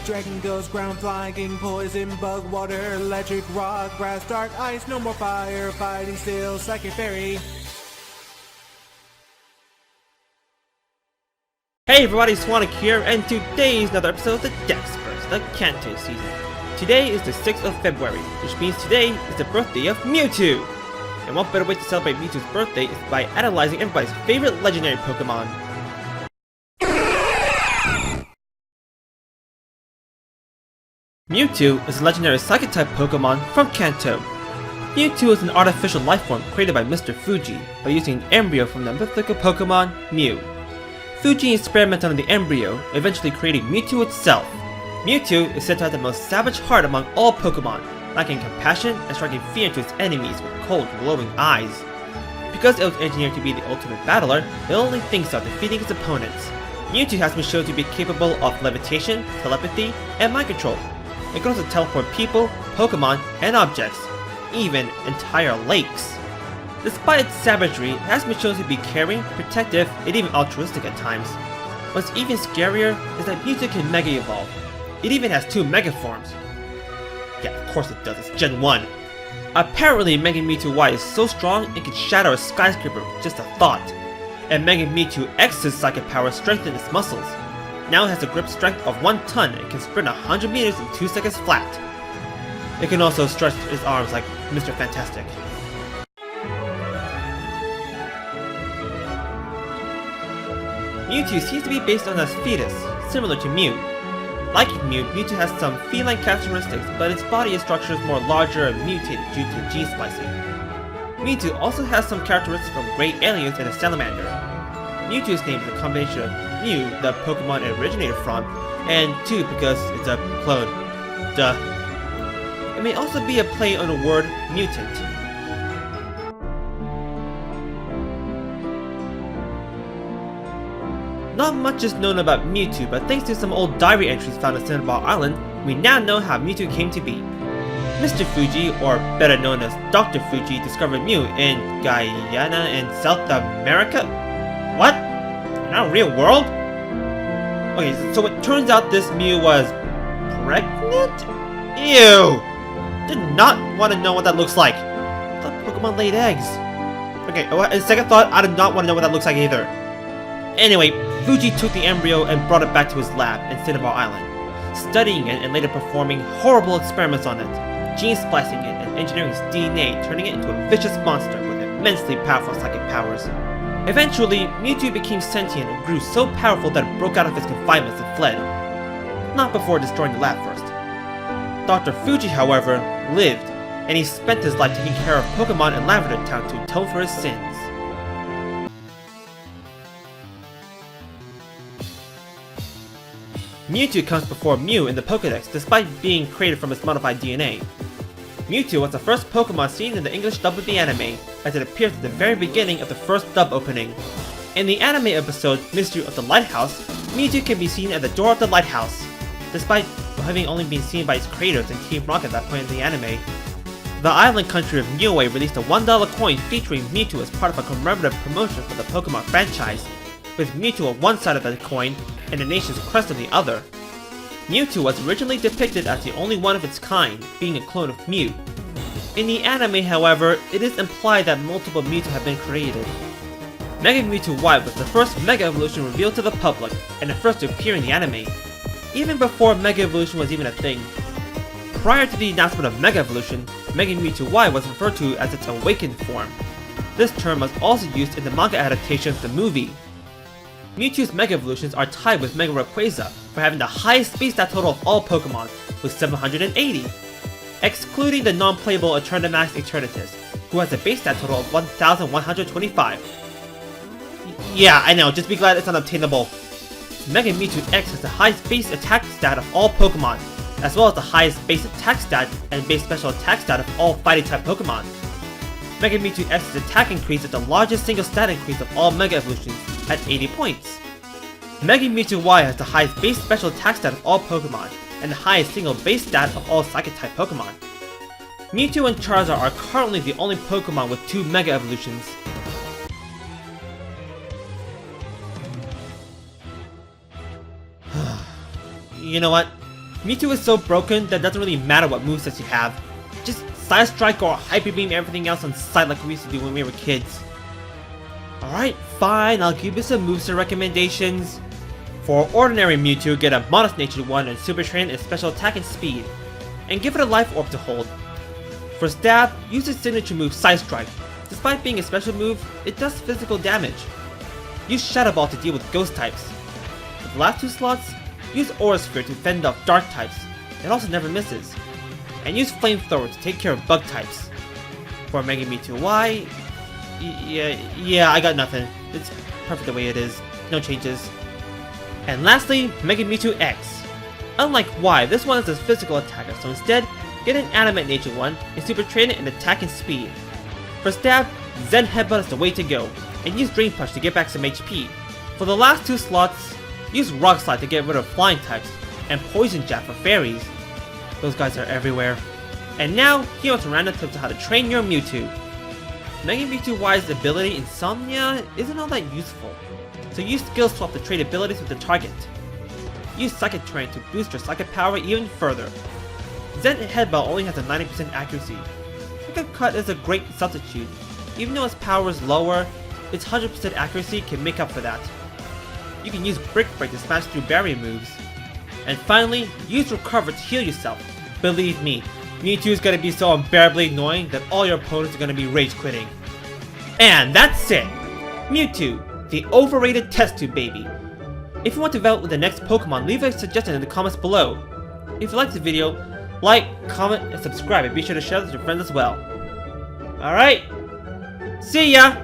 Dragon Ghost, Ground Flying, Poison, Bug, Water, Electric, Rock, Grass, Dark, Ice, No More Fire, Fighting Steel, Psychic Fairy. Hey everybody, Swonic here, and today is another episode of the Dexperts, the Kanto season. Today is the 6th of February, which means today is the birthday of Mewtwo! And what better way to celebrate Mewtwo's birthday is by analyzing everybody's favorite legendary Pokemon. Mewtwo is a legendary Psychic-type Pokemon from Kanto. Mewtwo is an artificial lifeform created by Mr. Fuji by using an embryo from the mythical Pokemon Mew. Fuji experimented on the embryo, eventually creating Mewtwo itself. Mewtwo is said to have the most savage heart among all Pokemon, lacking compassion and striking fear into its enemies with cold, glowing eyes. Because it was engineered to be the ultimate battler, it only thinks of defeating its opponents. Mewtwo has been shown to be capable of levitation, telepathy, and mind control. It can also teleport people, Pokemon, and objects, even entire lakes. Despite its savagery, it has been shown to be caring, protective, and even altruistic at times. What's even scarier is that Mewtwo can Mega Evolve. It even has 2 Mega forms. Yeah, of course it does, it's Gen 1. Apparently, Mega Mewtwo Y is so strong it can shatter a skyscraper with just a thought. And Mega Mewtwo X's psychic power strengthened its muscles. Now it has a grip strength of 1 ton and can sprint 100 meters in 2 seconds flat. It can also stretch its arms like Mr. Fantastic. Mewtwo seems to be based on a fetus, similar to Mew. Like Mew, Mewtwo has some feline characteristics, but its body structure is more larger and mutated due to gene splicing. Mewtwo also has some characteristics from great aliens and a salamander. Mewtwo's name is a combination of Mew, the Pokemon it originated from, and 2 because it's a clone. Duh. It may also be a play on the word mutant. Not much is known about Mewtwo, but thanks to some old diary entries found at Cinnabar Island, we now know how Mewtwo came to be. Mr. Fuji, or better known as Dr. Fuji, discovered Mew in Guyana in South America? What? In our real world? Okay, so it turns out this Mew was pregnant? Ew! Did not want to know what that looks like. I thought Pokemon laid eggs. Okay, in second thought, I did not want to know what that looks like either. Anyway, Fuji took the embryo and brought it back to his lab in Cinnabar Island, studying it and later performing horrible experiments on it, gene splicing it and engineering its DNA, turning it into a vicious monster with immensely powerful psychic powers. Eventually, Mewtwo became sentient and grew so powerful that it broke out of its confinements and fled. Not before destroying the lab first. Dr. Fuji, however, lived, and he spent his life taking care of Pokemon in Lavender Town to atone for his sins. Mewtwo comes before Mew in the Pokédex despite being created from its modified DNA. Mewtwo was the first Pokemon seen in the English dub of the anime, as it appears at the very beginning of the first dub opening. In the anime episode Mystery of the Lighthouse, Mewtwo can be seen at the door of the lighthouse, despite having only been seen by its creators and Team Rocket at that point in the anime. The island country of Niue released a $1 coin featuring Mewtwo as part of a commemorative promotion for the Pokemon franchise, with Mewtwo on one side of the coin and the nation's crest on the other. Mewtwo was originally depicted as the only one of its kind, being a clone of Mew. In the anime, however, it is implied that multiple Mewtwo have been created. Mega Mewtwo Y was the first Mega Evolution revealed to the public, and the first to appear in the anime, even before Mega Evolution was even a thing. Prior to the announcement of Mega Evolution, Mega Mewtwo Y was referred to as its awakened form. This term was also used in the manga adaptation of the movie. Mewtwo's Mega Evolutions are tied with Mega Rayquaza for having the highest base stat total of all Pokemon, with 780, excluding the non-playable Eternamax Eternatus, who has a base stat total of 1125. Yeah, I know, just be glad it's unobtainable. Mega Mewtwo X has the highest base attack stat of all Pokemon, as well as the highest base attack stat and base special attack stat of all fighting type Pokemon. Mega Mewtwo X's attack increase is the largest single stat increase of all Mega Evolutions, at 80 points. Mega Mewtwo Y has the highest base special attack stat of all Pokemon, and the highest single base stat of all Psychic-type Pokemon. Mewtwo and Charizard are currently the only Pokemon with 2 Mega Evolutions. You know what? Mewtwo is so broken that it doesn't really matter what movesets you have. Just Side Strike or Hyper Beam everything else on sight like we used to do when we were kids. Alright, fine, I'll give you some moveset recommendations. For ordinary Mewtwo, get a Modest Natured one and Super Train its special attack and speed, and give it a Life Orb to hold. For Stab, use its signature move Side Strike. Despite being a special move, it does physical damage. Use Shadow Ball to deal with ghost types. For the last 2 slots, use Aura Sphere to fend off dark types. It also never misses. And use Flamethrower to take care of bug types. For Mega Mewtwo Y, yeah, I got nothing. It's perfect the way it is. No changes. And lastly, Mega Mewtwo X. Unlike Y, this one is a physical attacker, so instead, get an Animate Nature one and Super Train it in attack and speed. For Stab, Zen Headbutt is the way to go, and use Drain Punch to get back some HP. For the last 2 slots, use Rock Slide to get rid of flying types, and Poison Jab for fairies. Those guys are everywhere. And now, here are some random tips on how to train your Mewtwo. Mega Mewtwo Y's ability Insomnia isn't all that useful, so use Skill Swap to trade abilities with the target. Use Psychic Terrain to boost your Psychic power even further. Zen Headbutt only has a 90% accuracy. Psychic Cut is a great substitute. Even though its power is lower, its 100% accuracy can make up for that. You can use Brick Break to smash through barrier moves. And finally, use Recover to heal yourself. Believe me, Mewtwo is going to be so unbearably annoying that all your opponents are going to be rage quitting. And that's it! Mewtwo, the overrated test tube baby. If you want to vote with the next Pokemon, leave a suggestion in the comments below. If you liked the video, like, comment, and subscribe, and be sure to share it with your friends as well. Alright, see ya!